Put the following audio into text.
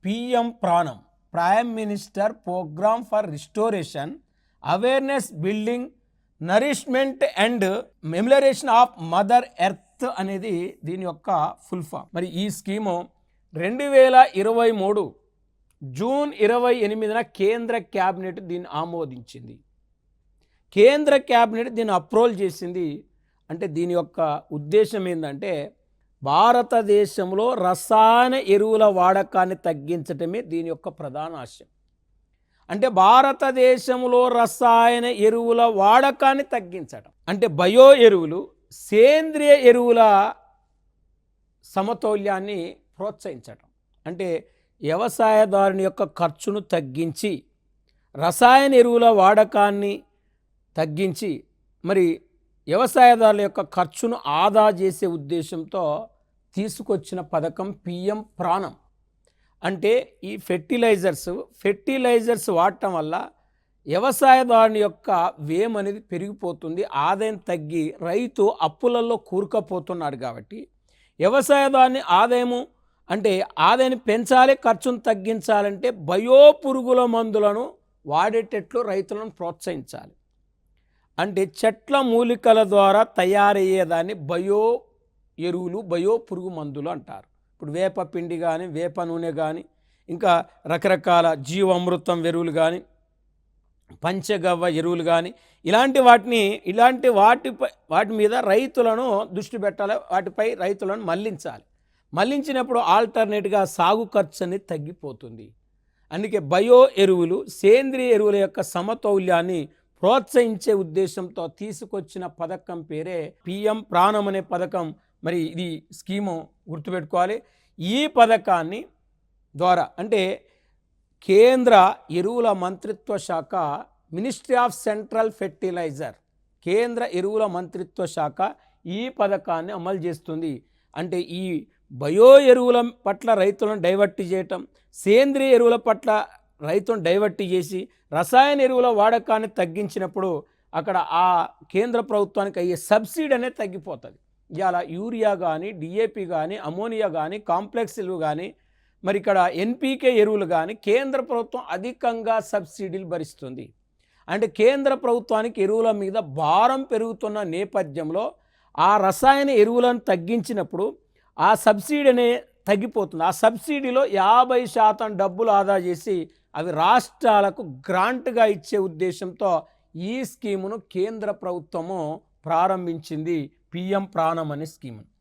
PM Pranam prime minister programme for restoration awareness building nourishment and amelioration of mother earth అనేది దీని యొక్క full form. మరి ఈ scheme 2023 June 28న కేంద్ర క్యాబినెట్ దీన్ని ఆమోదించింది. కేంద్ర క్యాబినెట్ దీన్ని అప్రూవల్ చేసింది. అంటే దీని యొక్క ఉద్దేశం ఏంటంటే భారతదేశంలో రసాయన ఎరువుల వాడకాన్ని తగ్గించటమే దీని యొక్క ప్రధాన ఆశయం. అంటే భారతదేశంలో రసాయన ఎరువుల వాడకాన్ని తగ్గించడం అంటే బయో ఎరువులు, సేంద్రియ ఎరువుల సమతౌల్యాన్ని ప్రోత్సహించడం. అంటే వ్యవసాయదారుని యొక్క ఖర్చును తగ్గించి రసాయన ఎరువుల వాడకాన్ని తగ్గించి మరి వ్యవసాయదారుల యొక్క ఖర్చును ఆదా చేసే ఉద్దేశంతో తీసుకొచ్చిన పథకం పిఎం ప్రాణం. అంటే ఈ ఫెర్టిలైజర్స్ వాడటం వల్ల వ్యవసాయదారుని యొక్క వ్యయం అనేది పెరిగిపోతుంది, ఆదాయం తగ్గి రైతు అప్పులలో కూరుకుపోతున్నాడు. కాబట్టి వ్యవసాయదారుని ఆదాయాన్ని పెంచాలి, ఖర్చును తగ్గించాలంటే బయో పురుగుల మందులను వాడేటట్లు రైతులను ప్రోత్సహించాలి. అంటే చెట్ల మూలికల ద్వారా తయారయ్యేదాన్ని బయో ఎరువులు, బయో పురుగు మందులు అంటారు. ఇప్పుడు వేప పిండి కానీ, వేప నూనె కానీ, ఇంకా రకరకాల జీవామృతం ఎరువులు కానీ, పంచగవ్వ ఎరువులు కానీ, వాటి మీద రైతులను దృష్టి పెట్టాలి, వాటిపై రైతులను మళ్లించినప్పుడు ఆల్టర్నేట్గా సాగు ఖర్చు అనేది తగ్గిపోతుంది. అందుకే బయో ఎరువులు, సేంద్రియ ఎరువుల యొక్క సమతౌల్యాన్ని ప్రోత్సహించే ఉద్దేశంతో తీసుకొచ్చిన పథకం పేరే పిఎం ప్రాణం అనే పథకం. మరి ఇది స్కీము గుర్తుపెట్టుకోవాలి. ఈ పథకాన్ని ద్వారా అంటే కేంద్ర ఎరువుల మంత్రిత్వ శాఖ, మినిస్ట్రీ ఆఫ్ సెంట్రల్ ఫెర్టిలైజర్, కేంద్ర ఎరువుల మంత్రిత్వ శాఖ ఈ పథకాన్ని అమలు చేస్తుంది. అంటే ఈ బయో ఎరువుల పట్ల రైతులను డైవర్ట్ చేయటం, సేంద్రియ ఎరువుల పట్ల రైతులను డైవర్ట్ చేసి రసాయన ఎరువుల వాడకాన్ని తగ్గించినప్పుడు అక్కడ ఆ కేంద్ర ప్రభుత్వానికి అయ్యే సబ్సిడీ అనేది తగ్గిపోతుంది. ఇలా యూరియా కానీ, డిఏపి కానీ, అమోనియా కానీ, కాంప్లెక్స్ ఎరువు కానీ, మరి ఇక్కడ ఎన్పికే ఎరువులు కానీ కేంద్ర ప్రభుత్వం అధికంగా సబ్సిడీలు భరిస్తుంది. అంటే కేంద్ర ప్రభుత్వానికి ఎరువుల మీద భారం పెరుగుతున్న నేపథ్యంలో ఆ రసాయన ఎరువులను తగ్గించినప్పుడు ఆ సబ్సిడీ అనే తగ్గిపోతుంది. ఆ సబ్సిడీలో 50% డబ్బులు ఆదా చేసి అవి రాష్ట్రాలకు గ్రాంట్గా ఇచ్చే ఉద్దేశంతో ఈ స్కీమును కేంద్ర ప్రభుత్వము ప్రారంభించింది, పిఎం ప్రాణం అనే స్కీమును.